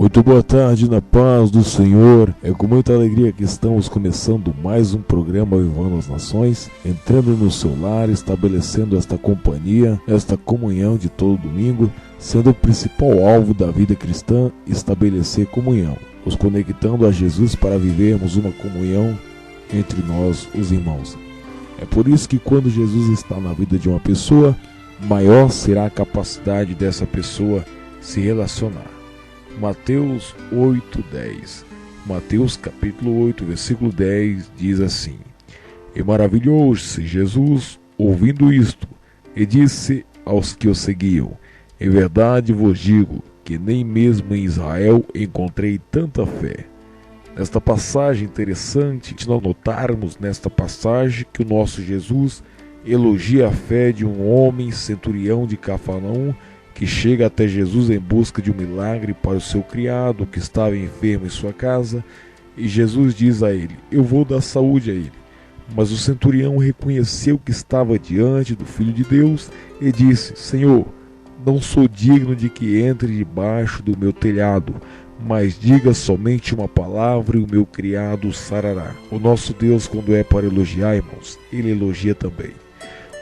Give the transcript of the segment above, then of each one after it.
Muito boa tarde, na paz do Senhor. É com muita alegria que estamos começando mais um programa Avivando as Nações, entrando no seu lar, estabelecendo esta companhia, esta comunhão de todo domingo, sendo o principal alvo da vida cristã, estabelecer comunhão, nos conectando a Jesus para vivermos uma comunhão entre nós, os irmãos. É por isso que quando Jesus está na vida de uma pessoa, maior será a capacidade dessa pessoa se relacionar. Mateus 8:10. Mateus capítulo 8, versículo 10 diz assim: E maravilhou-se Jesus ouvindo isto, e disse aos que o seguiam: Em verdade vos digo que nem mesmo em Israel encontrei tanta fé. Nesta passagem interessante, de nós notarmos nesta passagem que o nosso Jesus elogia a fé de um homem centurião de Cafarnaum, que chega até Jesus em busca de um milagre para o seu criado que estava enfermo em sua casa, e Jesus diz a ele: Eu vou dar saúde a ele. Mas o centurião reconheceu que estava diante do Filho de Deus e disse: Senhor, não sou digno de que entre debaixo do meu telhado, mas diga somente uma palavra e o meu criado sarará. O nosso Deus, quando é para elogiar, irmãos, ele elogia também.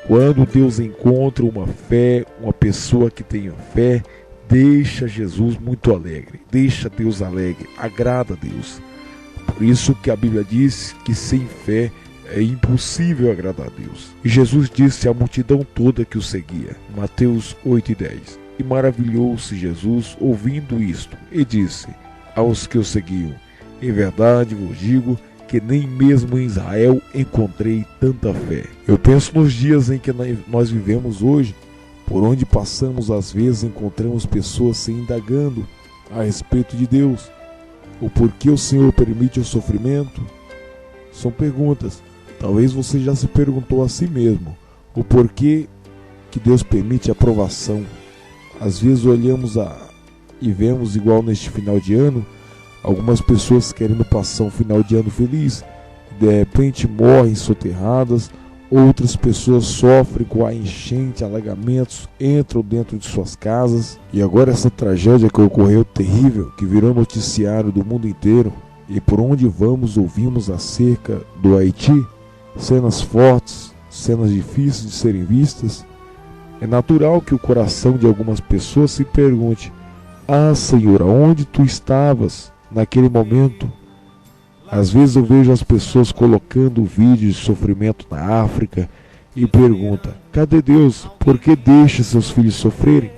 Quando Deus encontra uma fé, uma pessoa que tenha fé, deixa Jesus muito alegre, deixa Deus alegre, agrada a Deus. Por isso que a Bíblia diz que sem fé é impossível agradar a Deus. E Jesus disse à multidão toda que o seguia, Mateus 8:10. E maravilhou-se Jesus ouvindo isto, e disse aos que o seguiam: Em verdade vos digo que nem mesmo em Israel encontrei tanta fé. Eu penso nos dias em que nós vivemos hoje, por onde passamos às vezes encontramos pessoas se indagando a respeito de Deus. O porquê o Senhor permite o sofrimento? São perguntas. Talvez você já se perguntou a si mesmo o porquê que Deus permite a provação. Às vezes olhamos e vemos, igual neste final de ano, algumas pessoas querendo passar um final de ano feliz, de repente morrem soterradas, outras pessoas sofrem com a enchente, alagamentos, entram dentro de suas casas. E agora essa tragédia que ocorreu terrível, que virou noticiário do mundo inteiro, e por onde vamos ouvimos acerca do Haiti, cenas fortes, cenas difíceis de serem vistas. É natural que o coração de algumas pessoas se pergunte: Ah, Senhor, onde tu estavas naquele momento? Às vezes eu vejo as pessoas colocando vídeos de sofrimento na África e pergunta: cadê Deus? Por que deixa seus filhos sofrerem?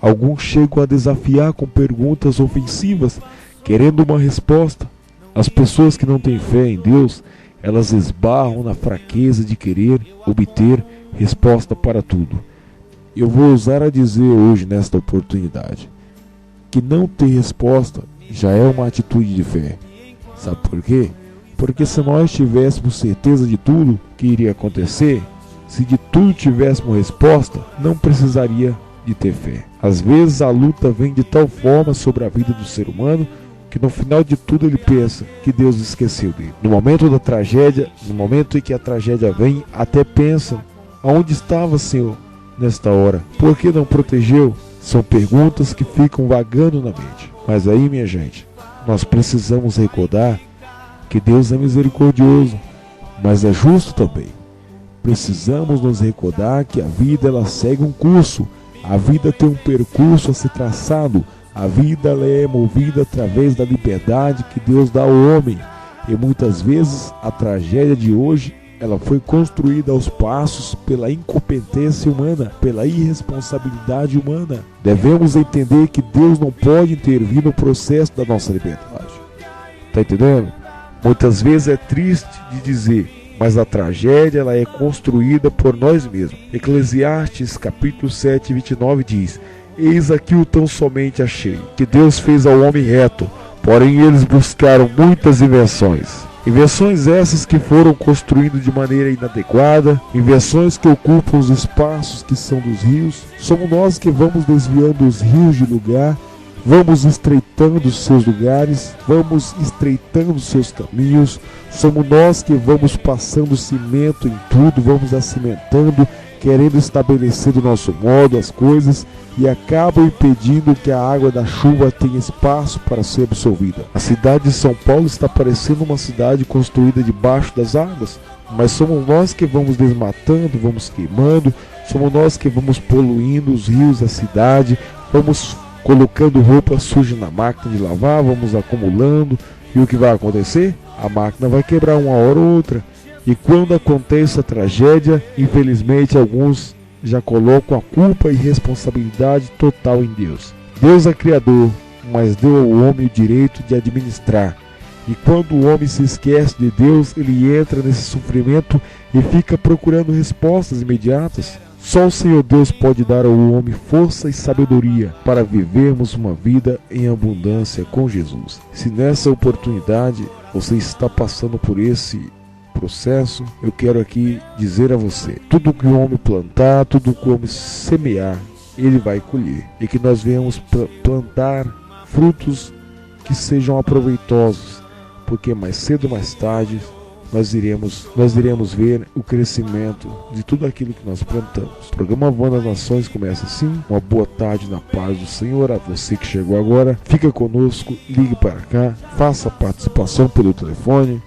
Alguns chegam a desafiar com perguntas ofensivas, querendo uma resposta. As pessoas que não têm fé em Deus, elas esbarram na fraqueza de querer obter resposta para tudo. Eu vou ousar a dizer hoje, nesta oportunidade, que não ter resposta já é uma atitude de fé. Sabe por quê? Porque se nós tivéssemos certeza de tudo que iria acontecer, se de tudo tivéssemos resposta, não precisaria de ter fé. Às vezes a luta vem de tal forma sobre a vida do ser humano que no final de tudo ele pensa que Deus esqueceu dele. No momento da tragédia, no momento em que a tragédia vem, até pensa: aonde estava, Senhor, nesta hora? Por que não protegeu? São perguntas que ficam vagando na mente. Mas aí, minha gente, nós precisamos recordar que Deus é misericordioso, mas é justo também. Precisamos nos recordar que a vida ela segue um curso. A vida tem um percurso a ser traçado. A vida ela é movida através da liberdade que Deus dá ao homem. E muitas vezes a tragédia de hoje ela foi construída aos passos pela incompetência humana, pela irresponsabilidade humana. Devemos entender que Deus não pode intervir no processo da nossa liberdade. Está entendendo? Muitas vezes é triste de dizer, mas a tragédia ela é construída por nós mesmos. Eclesiastes capítulo 7, 29 diz: Eis aqui o tão somente achei, que Deus fez ao homem reto, porém eles buscaram muitas invenções. Invenções essas que foram construídas de maneira inadequada, invenções que ocupam os espaços que são dos rios. Somos nós que vamos desviando os rios de lugar, vamos estreitando os seus lugares, vamos estreitando os seus caminhos. Somos nós que vamos passando cimento em tudo, vamos acimentando, querendo estabelecer do nosso modo as coisas e acabam impedindo que a água da chuva tenha espaço para ser absorvida. A cidade de São Paulo está parecendo uma cidade construída debaixo das águas, mas somos nós que vamos desmatando, vamos queimando, somos nós que vamos poluindo os rios da cidade, vamos colocando roupa suja na máquina de lavar, vamos acumulando, e o que vai acontecer? A máquina vai quebrar uma hora ou outra. E quando acontece a tragédia, infelizmente alguns já colocam a culpa e responsabilidade total em Deus. Deus é Criador, mas deu ao homem o direito de administrar. E quando o homem se esquece de Deus, ele entra nesse sofrimento e fica procurando respostas imediatas. Só o Senhor Deus pode dar ao homem força e sabedoria para vivermos uma vida em abundância com Jesus. Se nessa oportunidade você está passando por esse processo, eu quero aqui dizer a você: tudo que o homem plantar, tudo que o homem semear, ele vai colher. E que nós venhamos plantar frutos que sejam aproveitosos, porque mais cedo ou mais tarde nós iremos ver o crescimento de tudo aquilo que nós plantamos. O programa Voz das Nações começa assim. Uma boa tarde na paz do Senhor. A você que chegou agora, fica conosco, ligue para cá, faça a participação pelo telefone